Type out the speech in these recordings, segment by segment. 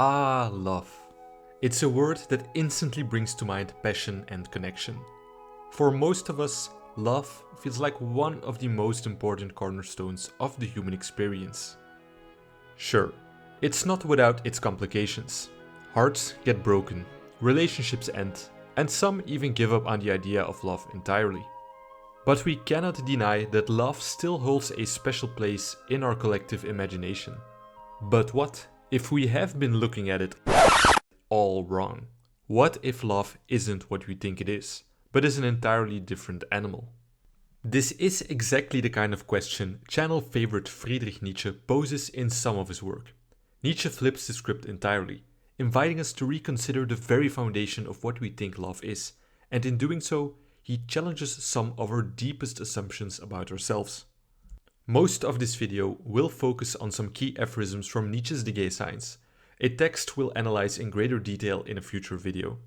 Ah, love. It's a word that instantly brings to mind passion and connection. For most of us, love feels like one of the most important cornerstones of the human experience. Sure, it's not without its complications. Hearts get broken, relationships end, and some even give up on the idea of love entirely. But we cannot deny that love still holds a special place in our collective imagination. But what if we have been looking at it all wrong? What if love isn't what we think it is, but is an entirely different animal? This is exactly the kind of question channel favorite Friedrich Nietzsche poses in some of his work. Nietzsche flips the script entirely, inviting us to reconsider the very foundation of what we think love is, and in doing so, he challenges some of our deepest assumptions about ourselves. Most of this video will focus on some key aphorisms from Nietzsche's The Gay Science, a text we'll analyze in greater detail in a future video.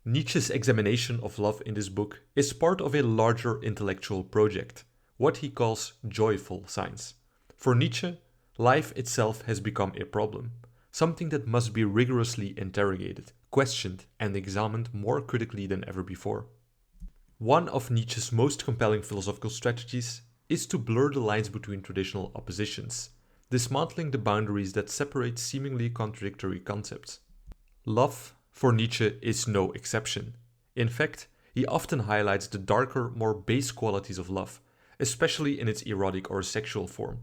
Nietzsche's examination of love in this book is part of a larger intellectual project, what he calls joyful science. For Nietzsche, life itself has become a problem, something that must be rigorously interrogated, questioned, and examined more critically than ever before. One of Nietzsche's most compelling philosophical strategies is to blur the lines between traditional oppositions, dismantling the boundaries that separate seemingly contradictory concepts. Love, for Nietzsche, is no exception. In fact, he often highlights the darker, more base qualities of love, especially in its erotic or sexual form.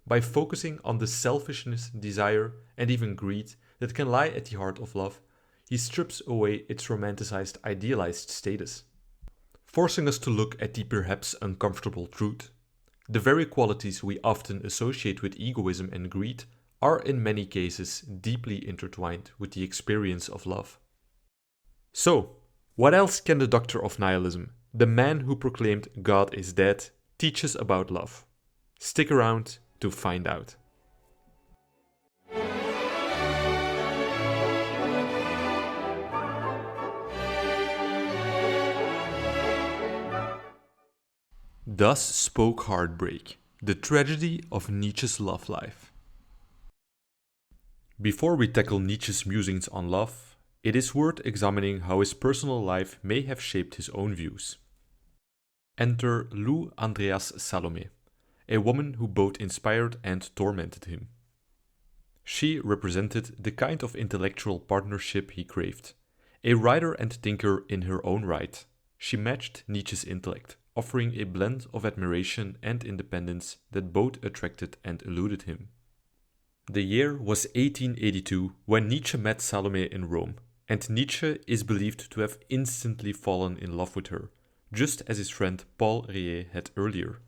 By focusing on the selfishness, desire, and even greed that can lie at the heart of love, he strips away its romanticized, idealized status, forcing us to look at the perhaps uncomfortable truth. The very qualities we often associate with egoism and greed are in many cases deeply intertwined with the experience of love. So, what else can the doctor of nihilism, the man who proclaimed God is dead, teach us about love? Stick around to find out. Thus spoke Heartbreak, the tragedy of Nietzsche's love life. Before we tackle Nietzsche's musings on love, it is worth examining how his personal life may have shaped his own views. Enter Lou Andreas-Salomé, a woman who both inspired and tormented him. She represented the kind of intellectual partnership he craved. A writer and thinker in her own right, she matched Nietzsche's intellect, offering a blend of admiration and independence that both attracted and eluded him. The year was 1882 when Nietzsche met Salome in Rome, and Nietzsche is believed to have instantly fallen in love with her, just as his friend Paul Riet had earlier.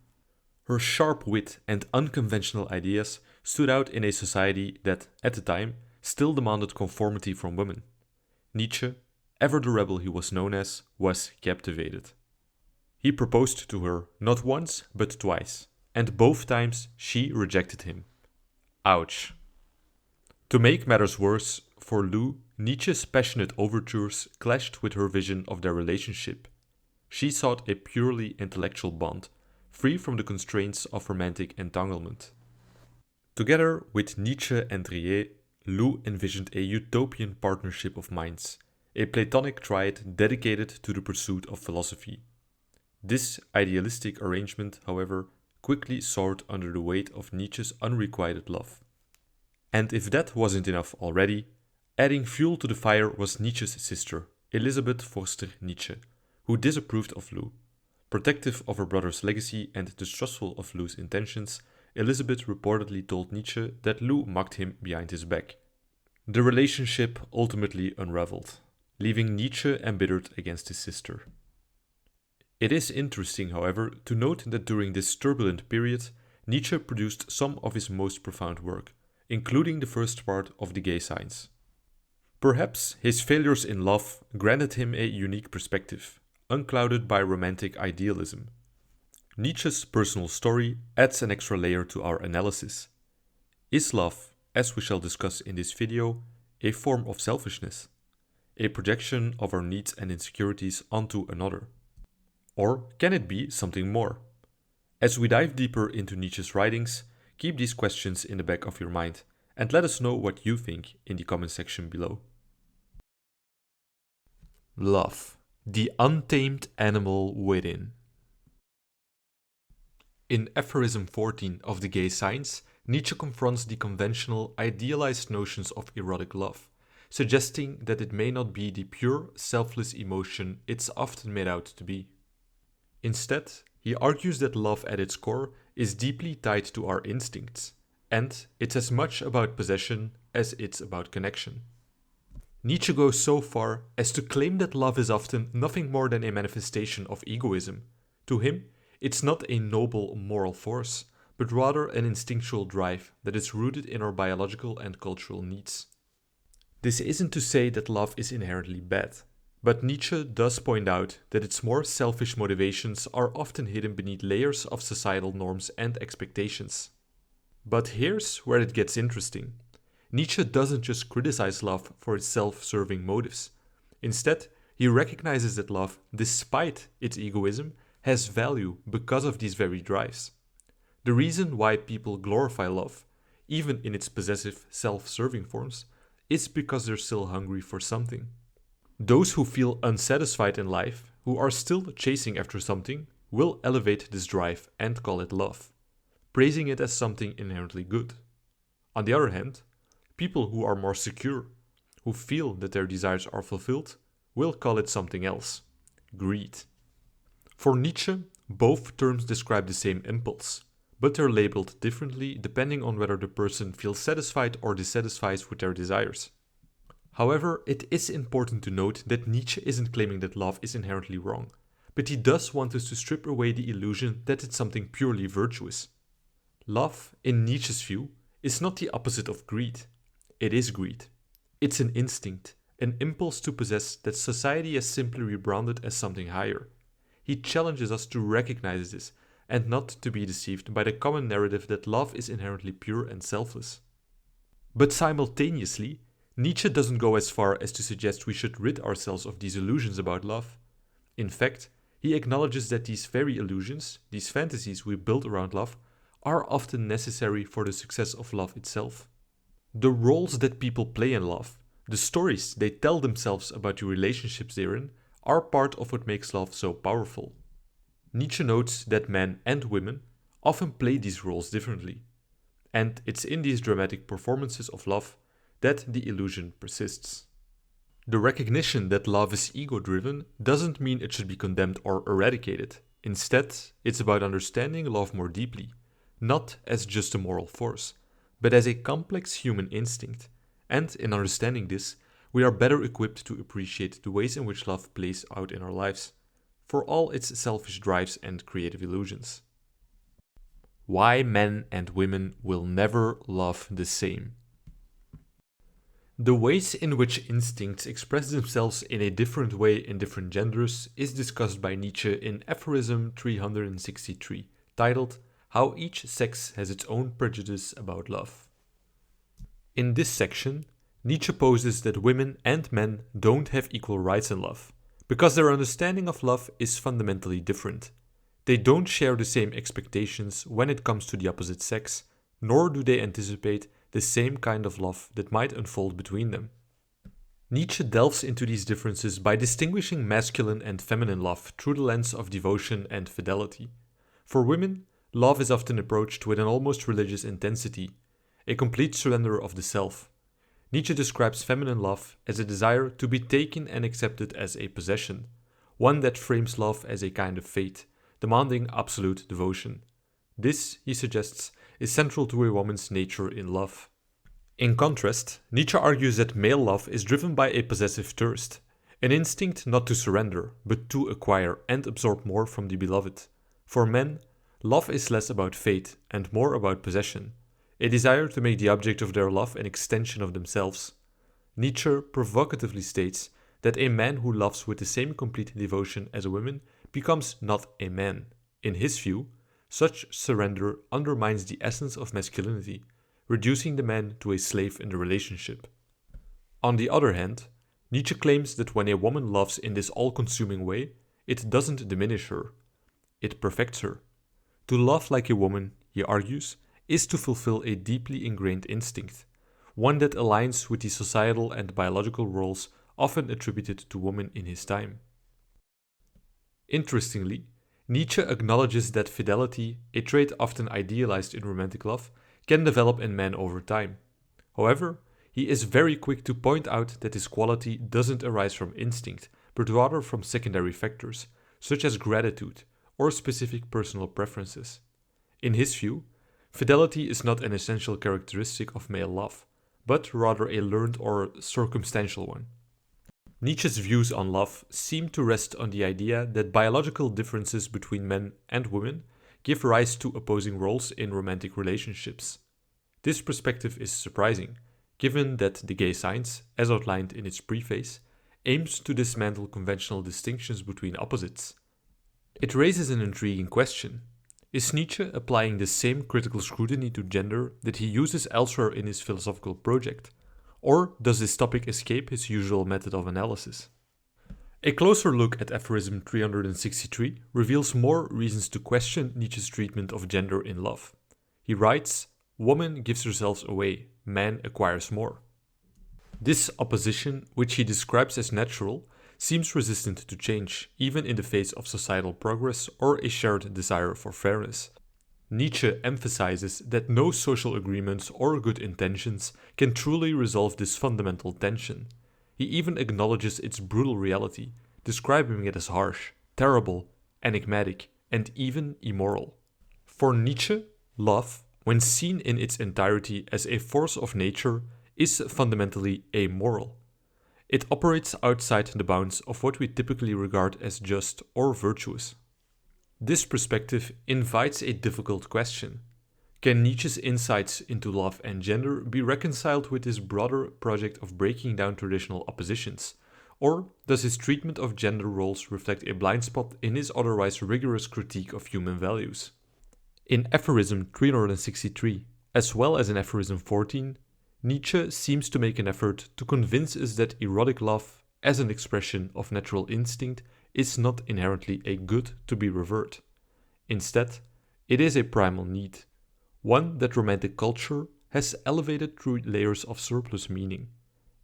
Her sharp wit and unconventional ideas stood out in a society that, at the time, still demanded conformity from women. Nietzsche, ever the rebel he was known as, was captivated. He proposed to her not once but twice, and both times she rejected him. Ouch. To make matters worse, for Lou, Nietzsche's passionate overtures clashed with her vision of their relationship. She sought a purely intellectual bond, free from the constraints of romantic entanglement. Together with Nietzsche and Riet, Lou envisioned a utopian partnership of minds, a Platonic triad dedicated to the pursuit of philosophy. This idealistic arrangement, however, quickly soared under the weight of Nietzsche's unrequited love. And if that wasn't enough already, adding fuel to the fire was Nietzsche's sister, Elisabeth Forster Nietzsche, who disapproved of Lou. Protective of her brother's legacy and distrustful of Lou's intentions, Elisabeth reportedly told Nietzsche that Lou mocked him behind his back. The relationship ultimately unraveled, leaving Nietzsche embittered against his sister. It is interesting, however, to note that during this turbulent period, Nietzsche produced some of his most profound work, including the first part of The Gay Science. Perhaps his failures in love granted him a unique perspective, unclouded by romantic idealism. Nietzsche's personal story adds an extra layer to our analysis. Is love, as we shall discuss in this video, a form of selfishness? A projection of our needs and insecurities onto another? Or can it be something more? As we dive deeper into Nietzsche's writings, keep these questions in the back of your mind and let us know what you think in the comment section below. Love, the untamed animal within. In aphorism 14 of the Gay Science, Nietzsche confronts the conventional, idealized notions of erotic love, suggesting that it may not be the pure, selfless emotion it's often made out to be. Instead, he argues that love at its core is deeply tied to our instincts, and it's as much about possession as it's about connection. Nietzsche goes so far as to claim that love is often nothing more than a manifestation of egoism. To him, it's not a noble moral force, but rather an instinctual drive that is rooted in our biological and cultural needs. This isn't to say that love is inherently bad, but Nietzsche does point out that its more selfish motivations are often hidden beneath layers of societal norms and expectations. But here's where it gets interesting. Nietzsche doesn't just criticize love for its self-serving motives. Instead, he recognizes that love, despite its egoism, has value because of these very drives. The reason why people glorify love, even in its possessive, self-serving forms, is because they're still hungry for something. Those who feel unsatisfied in life, who are still chasing after something, will elevate this drive and call it love, praising it as something inherently good. On the other hand, people who are more secure, who feel that their desires are fulfilled, will call it something else, greed. For Nietzsche, both terms describe the same impulse, but they're labeled differently depending on whether the person feels satisfied or dissatisfied with their desires. However, it is important to note that Nietzsche isn't claiming that love is inherently wrong, but he does want us to strip away the illusion that it's something purely virtuous. Love, in Nietzsche's view, is not the opposite of greed. It is greed. It's an instinct, an impulse to possess that society has simply rebranded as something higher. He challenges us to recognize this and not to be deceived by the common narrative that love is inherently pure and selfless. But simultaneously, Nietzsche doesn't go as far as to suggest we should rid ourselves of these illusions about love. In fact, he acknowledges that these very illusions, these fantasies we build around love, are often necessary for the success of love itself. The roles that people play in love, the stories they tell themselves about the relationships they're in, are part of what makes love so powerful. Nietzsche notes that men and women often play these roles differently, and it's in these dramatic performances of love that the illusion persists. The recognition that love is ego-driven doesn't mean it should be condemned or eradicated. Instead, it's about understanding love more deeply, not as just a moral force, but as a complex human instinct, and in understanding this, we are better equipped to appreciate the ways in which love plays out in our lives, for all its selfish drives and creative illusions. Why men and women will never love the same. The ways in which instincts express themselves in a different way in different genders is discussed by Nietzsche in aphorism 363, titled How Each Sex Has Its Own Prejudice About Love. In this section, Nietzsche poses that women and men don't have equal rights in love, because their understanding of love is fundamentally different. They don't share the same expectations when it comes to the opposite sex, nor do they anticipate the same kind of love that might unfold between them. Nietzsche delves into these differences by distinguishing masculine and feminine love through the lens of devotion and fidelity. For women, love is often approached with an almost religious intensity, a complete surrender of the self. Nietzsche describes feminine love as a desire to be taken and accepted as a possession, one that frames love as a kind of fate, demanding absolute devotion. This, he suggests, is central to a woman's nature in love. In contrast, Nietzsche argues that male love is driven by a possessive thirst, an instinct not to surrender, but to acquire and absorb more from the beloved. For men, love is less about fate and more about possession, a desire to make the object of their love an extension of themselves. Nietzsche provocatively states that a man who loves with the same complete devotion as a woman becomes not a man. In his view, such surrender undermines the essence of masculinity, reducing the man to a slave in the relationship. On the other hand, Nietzsche claims that when a woman loves in this all-consuming way, it doesn't diminish her, it perfects her. To love like a woman, he argues, is to fulfill a deeply ingrained instinct, one that aligns with the societal and biological roles often attributed to women in his time. Interestingly, Nietzsche acknowledges that fidelity, a trait often idealized in romantic love, can develop in men over time. However, he is very quick to point out that this quality doesn't arise from instinct, but rather from secondary factors, such as gratitude or specific personal preferences. In his view, fidelity is not an essential characteristic of male love, but rather a learned or circumstantial one. Nietzsche's views on love seem to rest on the idea that biological differences between men and women give rise to opposing roles in romantic relationships. This perspective is surprising, given that the gay science, as outlined in its preface, aims to dismantle conventional distinctions between opposites. It raises an intriguing question. Is Nietzsche applying the same critical scrutiny to gender that he uses elsewhere in his philosophical project? Or does this topic escape his usual method of analysis? A closer look at aphorism 363 reveals more reasons to question Nietzsche's treatment of gender in love. He writes, "Woman gives herself away, man acquires more." This opposition, which he describes as natural, seems resistant to change, even in the face of societal progress or a shared desire for fairness. Nietzsche emphasizes that no social agreements or good intentions can truly resolve this fundamental tension. He even acknowledges its brutal reality, describing it as harsh, terrible, enigmatic, and even immoral. For Nietzsche, love, when seen in its entirety as a force of nature, is fundamentally amoral. It operates outside the bounds of what we typically regard as just or virtuous. This perspective invites a difficult question. Can Nietzsche's insights into love and gender be reconciled with his broader project of breaking down traditional oppositions? Or does his treatment of gender roles reflect a blind spot in his otherwise rigorous critique of human values? In aphorism 363, as well as in aphorism 14, Nietzsche seems to make an effort to convince us that erotic love, as an expression of natural instinct, is not inherently a good to be revered. Instead, it is a primal need, one that romantic culture has elevated through layers of surplus meaning.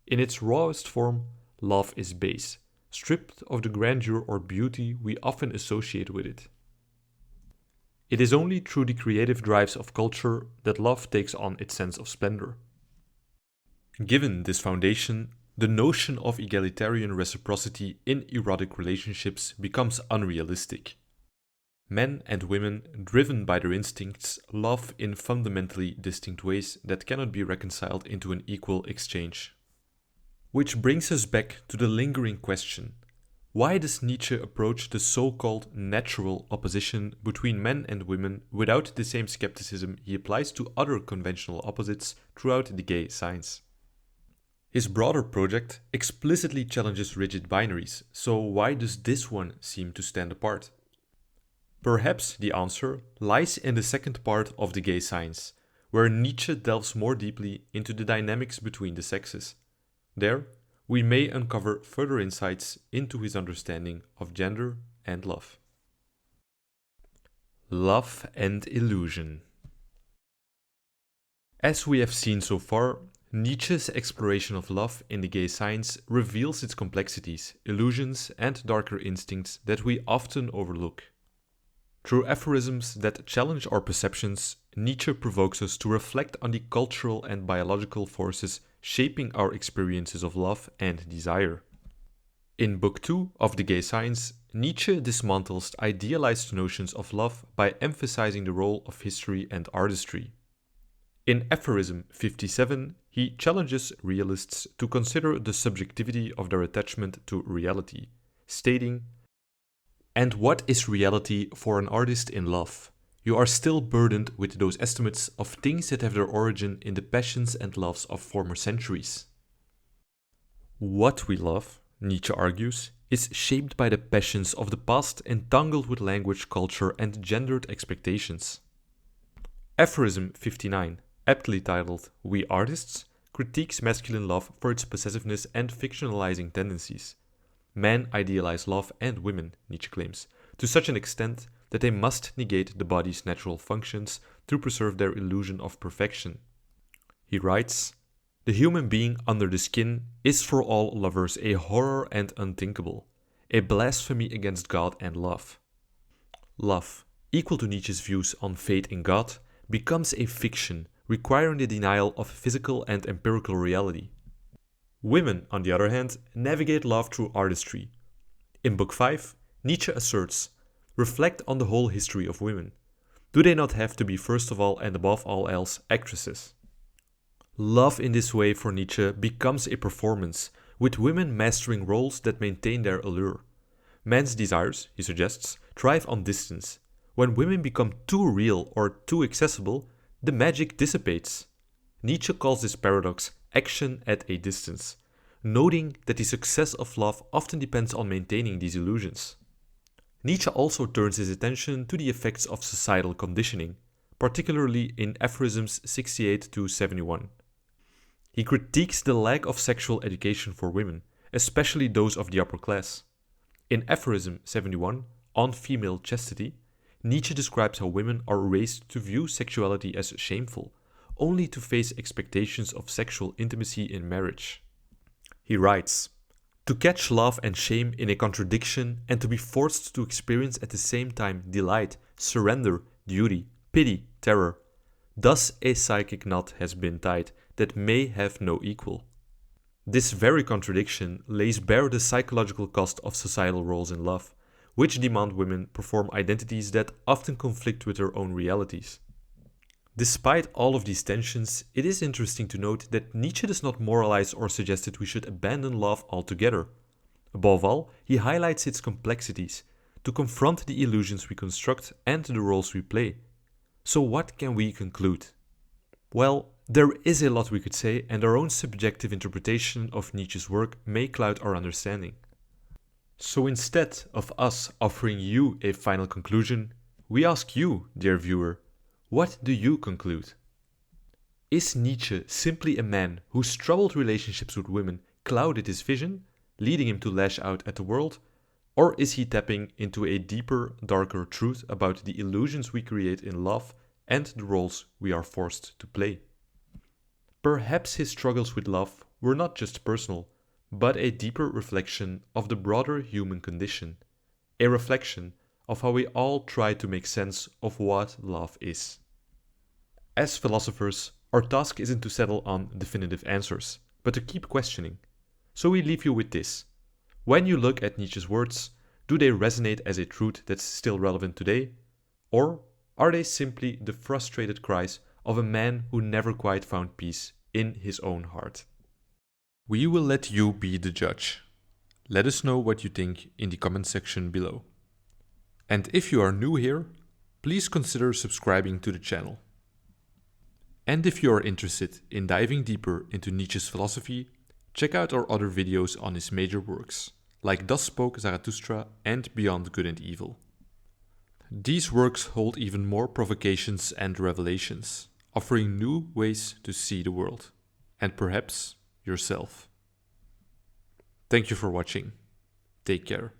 In its rawest form, love is base, stripped of the grandeur or beauty we often associate with it. It is only through the creative drives of culture that love takes on its sense of splendor. Given this foundation, the notion of egalitarian reciprocity in erotic relationships becomes unrealistic. Men and women, driven by their instincts, love in fundamentally distinct ways that cannot be reconciled into an equal exchange. Which brings us back to the lingering question: why does Nietzsche approach the so-called natural opposition between men and women without the same skepticism he applies to other conventional opposites throughout the gay science? His broader project explicitly challenges rigid binaries, so why does this one seem to stand apart? Perhaps the answer lies in the second part of the gay science, where Nietzsche delves more deeply into the dynamics between the sexes. There, we may uncover further insights into his understanding of gender and love. Love and illusion. As we have seen so far, Nietzsche's exploration of love in the gay science reveals its complexities, illusions, and darker instincts that we often overlook. Through aphorisms that challenge our perceptions, Nietzsche provokes us to reflect on the cultural and biological forces shaping our experiences of love and desire. In Book 2 of The Gay Science, Nietzsche dismantles idealized notions of love by emphasizing the role of history and artistry. In Aphorism 57, he challenges realists to consider the subjectivity of their attachment to reality, stating, "And what is reality for an artist in love? You are still burdened with those estimates of things that have their origin in the passions and loves of former centuries." What we love, Nietzsche argues, is shaped by the passions of the past entangled with language, culture, and gendered expectations. Aphorism 59, aptly titled "We Artists," critiques masculine love for its possessiveness and fictionalizing tendencies. Men idealize love and women, Nietzsche claims, to such an extent that they must negate the body's natural functions to preserve their illusion of perfection. He writes, The human being under the skin is for all lovers a horror and unthinkable, a blasphemy against God and love. Love, equal to Nietzsche's views on fate and God, becomes a fiction requiring the denial of physical and empirical reality. Women, on the other hand, navigate love through artistry. In Book 5, Nietzsche asserts, reflect on the whole history of women. Do they not have to be first of all and above all else actresses? Love in this way for Nietzsche becomes a performance, with women mastering roles that maintain their allure. Man's desires, he suggests, thrive on distance. When women become too real or too accessible, the magic dissipates. Nietzsche calls this paradox action at a distance, noting that the success of love often depends on maintaining these illusions. Nietzsche also turns his attention to the effects of societal conditioning, particularly in aphorisms 68 to 71. He critiques the lack of sexual education for women, especially those of the upper class. In aphorism 71, on female chastity, Nietzsche describes how women are raised to view sexuality as shameful, only to face expectations of sexual intimacy in marriage. He writes, to catch love and shame in a contradiction and to be forced to experience at the same time delight, surrender, duty, pity, terror. Thus a psychic knot has been tied that may have no equal. This very contradiction lays bare the psychological cost of societal roles in love, which demand women perform identities that often conflict with their own realities. Despite all of these tensions, it is interesting to note that Nietzsche does not moralize or suggest that we should abandon love altogether. Above all, he highlights its complexities, to confront the illusions we construct and the roles we play. So what can we conclude? Well, there is a lot we could say, and our own subjective interpretation of Nietzsche's work may cloud our understanding. So instead of us offering you a final conclusion, we ask you, dear viewer, what do you conclude? Is Nietzsche simply a man whose troubled relationships with women clouded his vision, leading him to lash out at the world? Or is he tapping into a deeper, darker truth about the illusions we create in love and the roles we are forced to play? Perhaps his struggles with love were not just personal, but a deeper reflection of the broader human condition, a reflection of how we all try to make sense of what love is. As philosophers, our task isn't to settle on definitive answers, but to keep questioning. So we leave you with this. When you look at Nietzsche's words, do they resonate as a truth that's still relevant today? Or are they simply the frustrated cries of a man who never quite found peace in his own heart? We will let you be the judge. Let us know what you think in the comment section below. And if you are new here, please consider subscribing to the channel. And if you are interested in diving deeper into Nietzsche's philosophy, check out our other videos on his major works, like Thus Spoke Zarathustra and Beyond Good and Evil. These works hold even more provocations and revelations, offering new ways to see the world, and perhaps yourself. Thank you for watching. Take care.